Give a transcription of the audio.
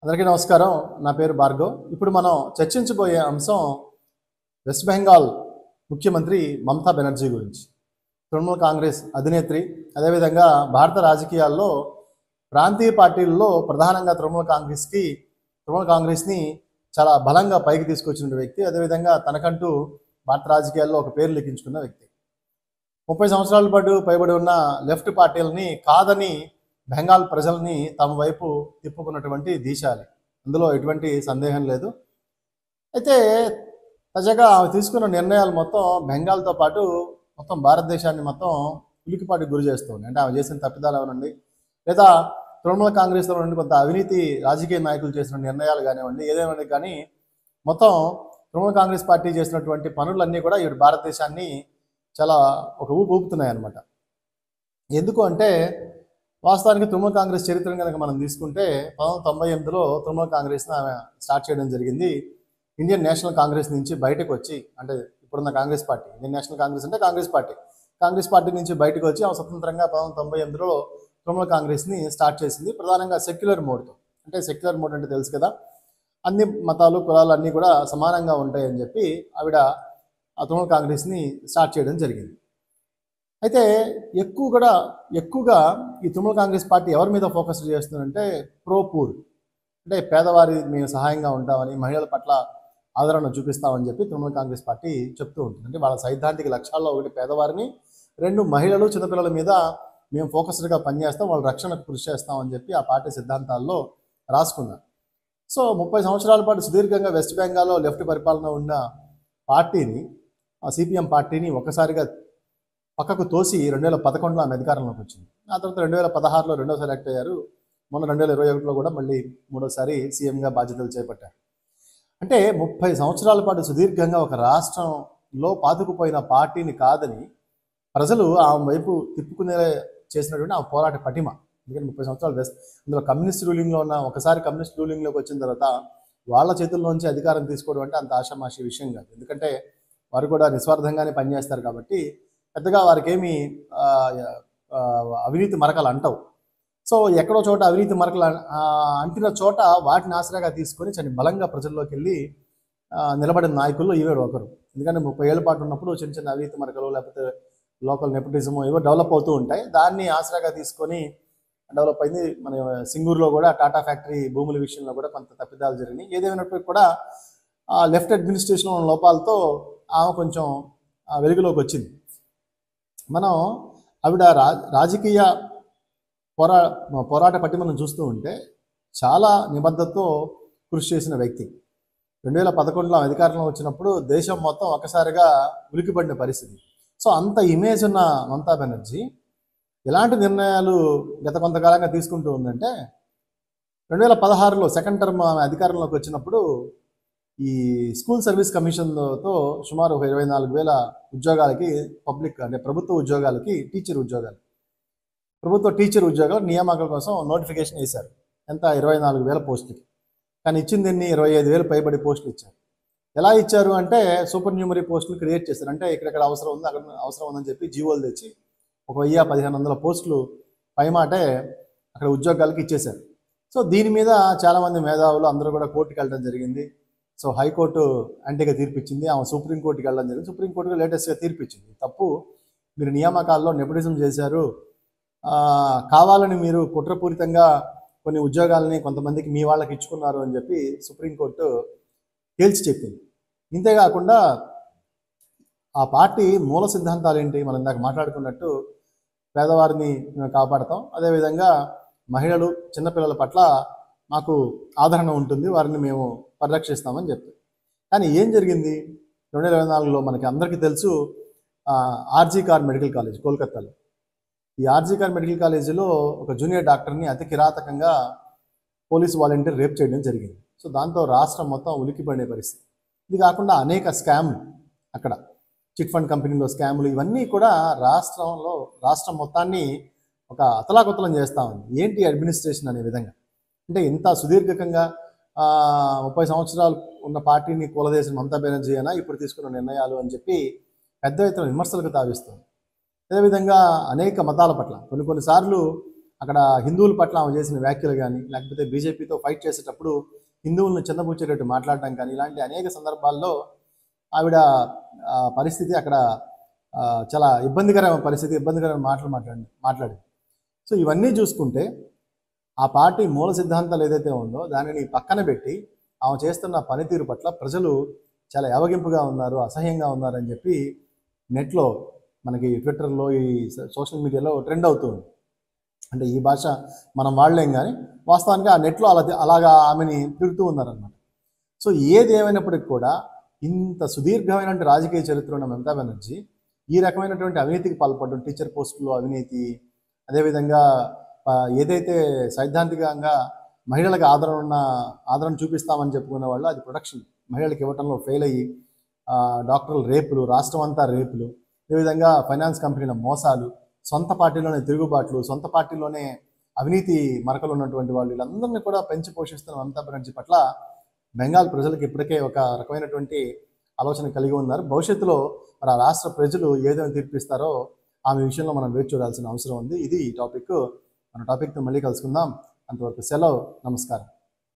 అందరికీ నమస్కారం. నా పేరు భార్గవ్. ఇప్పుడు మనం చర్చించబోయే అంశం వెస్ట్ బెంగాల్ ముఖ్యమంత్రి మమతా బెనర్జీ గురించి. తృణమూల్ కాంగ్రెస్ అధినేత్రి, అదేవిధంగా భారత రాజకీయాల్లో ప్రాంతీయ పార్టీల్లో ప్రధానంగా తృణమూల్ కాంగ్రెస్ని చాలా బలంగా పైకి తీసుకొచ్చిన వ్యక్తి. అదేవిధంగా తనకంటూ భారత రాజకీయాల్లో ఒక పేరు లిఖించుకున్న వ్యక్తి. 30 సంవత్సరాల పాటు పైబడి ఉన్న లెఫ్ట్ పార్టీలని కాదని బెంగాల్ ప్రజల్ని తమ వైపు తిప్పుకున్నటువంటి దీశాలి, అందులో ఎటువంటి సందేహం లేదు. అయితే తాజాగా ఆమె తీసుకున్న నిర్ణయాలు మొత్తం బెంగాల్తో పాటు మొత్తం భారతదేశాన్ని మొత్తం ఉలికిపాటికి గురి చేస్తుంది. అంటే ఆమె చేసిన తప్పిదాలు ఏమనండి, లేదా తృణమూల్ కాంగ్రెస్లో నుండి కొంత అవినీతి రాజకీయ నాయకులు చేసిన నిర్ణయాలు కానివ్వండి, ఏదేమైనా కానీ మొత్తం తృణమూల్ కాంగ్రెస్ పార్టీ చేసినటువంటి పనులన్నీ కూడా ఈ భారతదేశాన్ని చాలా ఒక ఊపుతున్నాయి అన్నమాట. ఎందుకు అంటే వాస్తవానికి తృణమూల్ కాంగ్రెస్ చరిత్రను కనుక మనం తీసుకుంటే 1998లో తృణమూల్ కాంగ్రెస్ని ఆమె స్టార్ట్ చేయడం జరిగింది. ఇండియన్ నేషనల్ కాంగ్రెస్ నుంచి బయటకు వచ్చి, అంటే ఇప్పుడున్న Congress party, Indian national Congress అంటే కాంగ్రెస్ పార్టీ నుంచి బయటకు వచ్చి ఆమె స్వతంత్రంగా 1998లో తృణమూల్ కాంగ్రెస్ని స్టార్ట్ చేసింది. ప్రధానంగా సెక్యులర్ మోడ్తో. అంటే సెక్యులర్ మోడ్ అంటే తెలుసు కదా, అన్ని మతాలు కులాలు అన్నీ కూడా సమానంగా ఉంటాయని చెప్పి ఆవిడ ఆ తృణమూల్ కాంగ్రెస్ని స్టార్ట్ చేయడం జరిగింది. అయితే ఎక్కువగా ఈ తృణమూల్ కాంగ్రెస్ పార్టీ ఎవరి మీద ఫోకస్ చేస్తుందంటే ప్రో పూర్, అంటే పేదవారి మేము సహాయంగా ఉంటామని, మహిళల పట్ల ఆదరణ చూపిస్తామని చెప్పి తృణమూల్ కాంగ్రెస్ పార్టీ చెప్తూ ఉంటుంది. అంటే వాళ్ళ సైద్ధాంతిక లక్ష్యాల్లో ఒకటి పేదవారిని, 2 మహిళలు చిన్నపిల్లల మీద మేము ఫోకస్డ్గా పనిచేస్తాం, వాళ్ళ రక్షణకు కృషి చేస్తామని చెప్పి ఆ పార్టీ సిద్ధాంతాల్లో రాసుకున్నారు. సో 30 సంవత్సరాల పాటు సుదీర్ఘంగా వెస్ట్ బెంగాల్లో లెఫ్ట్ పరిపాలన ఉన్న పార్టీని, ఆ సిపిఎం పార్టీని ఒక్కసారిగా పక్కకు తోసి 2011లో ఆమె అధికారంలోకి వచ్చింది. ఆ తర్వాత 2016లో రెండోసారి ఎలక్ట్ అయ్యారు. మొన్న 2021లో కూడా మళ్ళీ మూడోసారి సీఎంగా బాధ్యతలు చేపట్టారు. అంటే 30 సంవత్సరాల పాటు సుదీర్ఘంగా ఒక రాష్ట్రంలో పాతుకుపోయిన పార్టీని కాదని ప్రజలు ఆమె వైపు తిప్పుకునే చేసినటువంటి ఆ పోరాట పటిమ. ఎందుకంటే 30 సంవత్సరాలు అందులో కమ్యూనిస్ట్ రూలింగ్లో ఉన్న, ఒకసారి కమ్యూనిస్ట్ రూలింగ్లోకి వచ్చిన తర్వాత వాళ్ళ చేతుల్లోంచి అధికారం తీసుకోవడం అంటే అంత ఆషామాషి విషయం కాదు. ఎందుకంటే వారు కూడా నిస్వార్థంగానే పనిచేస్తారు కాబట్టి పెద్దగా వారికి ఏమి అవినీతి మరకలు అంటవు. సో ఎక్కడో చోట అవినీతి మరకలు అంటిన చోట వాటిని ఆసరాగా తీసుకొని చాలా బలంగా ప్రజల్లోకి వెళ్ళి నిలబడిన నాయకుల్లో ఈవేడు ఒకరు. ఎందుకంటే 30 ఏళ్ల పాటు ఉన్నప్పుడు చిన్న చిన్న అవినీతి మరకలు, లేకపోతే లోకల్ నెపోటిజము ఏవో డెవలప్ అవుతూ ఉంటాయి. దాన్ని ఆసరాగా తీసుకొని డెవలప్ అయింది. మన సింగూరులో కూడా టాటా ఫ్యాక్టరీ భూముల విషయంలో కూడా కొంత తప్పిదాలు జరిగినాయి. ఏదేమైనప్పటికీ కూడా లెఫ్ట్ అడ్మినిస్ట్రేషన్ లోపాలతో ఆమె కొంచెం వెలుగులోకి వచ్చింది. మనం ఆవిడ రాజకీయ పోరాట పట్టిమను చూస్తూ ఉంటే చాలా నిబద్ధతతో కృషి చేసిన వ్యక్తి. 2011లో అధికారంలో వచ్చినప్పుడు దేశం మొత్తం ఒకసారిగా ఉలికిపడిన పరిస్థితి. సో అంత ఇమేజ్ ఉన్న మమతా బెనర్జీ ఎలాంటి నిర్ణయాలు గత కొంతకాలంగా తీసుకుంటూ ఉందంటే, 2016లో సెకండ్ టర్మ్ ఆమె అధికారంలోకి వచ్చినప్పుడు ఈ స్కూల్ సర్వీస్ కమిషన్తో సుమారు 24,000 ఉద్యోగాలకి, పబ్లిక్ అంటే ప్రభుత్వ ఉద్యోగాలకి, ప్రభుత్వ టీచర్ ఉద్యోగాల నియామకాల కోసం నోటిఫికేషన్ వేశారు. ఎంత? 24,000 పోస్టులకి. కానీ ఇచ్చింది ఎన్ని? 25,000 పైబడి పోస్టులు ఇచ్చారు. ఎలా ఇచ్చారు అంటే సూపర్ న్యూమరీ పోస్టులు క్రియేట్ చేశారు. అంటే ఇక్కడెక్కడ అవసరం ఉంది, అక్కడ అవసరం ఉందని చెప్పి జీవోలు తెచ్చి 1,000-1,500 పోస్టులు పైమాటే అక్కడ ఉద్యోగాలకి ఇచ్చేశారు. సో దీని మీద చాలామంది మేధావులు అందరూ కూడా కోర్టుకి వెళ్ళడం జరిగింది. సో హైకోర్టు యాంటీగా తీర్పిచ్చింది. ఆమె సుప్రీంకోర్టుకి వెళ్ళడం జరిగింది. సుప్రీంకోర్టుగా లేటెస్ట్గా తీర్పిచ్చింది, తప్పు, మీరు నియామకాల్లో నెపోటిజం చేశారు, కావాలని మీరు కుట్రపూరితంగా కొన్ని ఉద్యోగాలని కొంతమందికి మీ వాళ్ళకి ఇచ్చుకున్నారు అని చెప్పి సుప్రీంకోర్టు తేల్చి చెప్పింది. ఇంతేకాకుండా ఆ పార్టీ మూల సిద్ధాంతాలు ఏంటి? మనం ఇందాక మాట్లాడుకున్నట్టు పేదవారిని కాపాడతాం, అదేవిధంగా మహిళలు, చిన్నపిల్లల పట్ల మాకు ఆదరణ ఉంటుంది, వారిని మేము పరిరక్షిస్తామని చెప్పారు. కానీ ఏం జరిగింది? 2024లో మనకి అందరికీ తెలుసు, ఆర్జీ కార్ మెడికల్ కాలేజ్ కోల్కతాలో. ఈ ఆర్జీ కార్ మెడికల్ కాలేజీలో ఒక జూనియర్ డాక్టర్ని అతి కిరాతకంగా పోలీసు వాలంటీర్ రేప్ చేయడం జరిగింది. సో దాంతో రాష్ట్రం మొత్తం ఉలికిపడే పరిస్థితి. ఇది కాకుండా అనేక స్కామ్లు, అక్కడ చిట్ ఫండ్ కంపెనీలో స్కాములు, ఇవన్నీ కూడా రాష్ట్రం మొత్తాన్ని ఒక అతలాకుతలం చేస్తూ ఉంది. ఏంటి అడ్మినిస్ట్రేషన్ అనే విధంగా. అంటే ఇంత సుదీర్ఘంగా 30 సంవత్సరాలు ఉన్న పార్టీని కూలదేశం మమతా బెనర్జీ అయినా ఇప్పుడు తీసుకున్న నిర్ణయాలు అని చెప్పి పెద్ద ఎత్తున విమర్శలకు తావిస్తుంది. అదేవిధంగా అనేక మతాల పట్ల కొన్నిసార్లు అక్కడ హిందువుల పట్ల ఆమె చేసిన వ్యాఖ్యలు కానీ, లేకపోతే బీజేపీతో ఫైట్ చేసేటప్పుడు హిందువులను చిన్నబుచ్చేటట్టు మాట్లాడటం కానీ, ఇలాంటి అనేక సందర్భాల్లో ఆవిడ పరిస్థితి అక్కడ చాలా ఇబ్బందికరమైన పరిస్థితి, ఇబ్బందికరమైన మాటలు మాట్లాడింది. సో ఇవన్నీ చూసుకుంటే ఆ పార్టీ మూల సిద్ధాంతాలు ఏదైతే ఉందో దానిని పక్కన పెట్టి ఆమె చేస్తున్న పనితీరు పట్ల ప్రజలు చాలా యావగింపుగా ఉన్నారు, అసహ్యంగా ఉన్నారని చెప్పి నెట్లో మనకి ట్విట్టర్లో, ఈ సోషల్ మీడియాలో ట్రెండ్ అవుతుంది. అంటే ఈ భాష మనం వాడలేం, కానీ వాస్తవానికి ఆ నెట్లో అలాగా ఆమెని తిరుగుతూ ఉన్నారనమాట. సో ఏది ఏమైనప్పటికీ కూడా ఇంత సుదీర్ఘమైనటువంటి రాజకీయ చరిత్ర ఉన్న మమతా బెనర్జీ ఈ రకమైనటువంటి అవినీతికి పాల్పడడం, టీచర్ పోస్టులో అవినీతి, అదేవిధంగా ఏదైతే సైద్ధాంతికంగా మహిళలకు ఆదరణ చూపిస్తామని చెప్పుకునే వాళ్ళు అది ప్రొడక్షన్ మహిళలకు ఇవ్వడంలో ఫెయిల్ అయ్యి డాక్టర్ల రేపులు, రాష్ట్రం అంతా రేపులు, అదేవిధంగా ఫైనాన్స్ కంపెనీల మోసాలు, సొంత పార్టీలోనే తిరుగుబాట్లు, సొంత పార్టీలోనే అవినీతి మరకలు ఉన్నటువంటి వాళ్ళు, వీళ్ళందరినీ కూడా పెంచి పోషిస్తున్న మమతా బెనర్జీ పట్ల బెంగాల్ ప్రజలకు ఇప్పటికే ఒక రకమైనటువంటి ఆలోచన కలిగి ఉన్నారు. భవిష్యత్తులో మరి ఆ రాష్ట్ర ప్రజలు ఏదైనా తీర్పిస్తారో ఆమె విషయంలో మనం వేచి చూడాల్సిన అవసరం ఉంది. ఇది ఈ టాపిక్. మన టాపిక్తో మళ్ళీ కలుసుకుందాం. అంతవరకు సెలవు. నమస్కారం.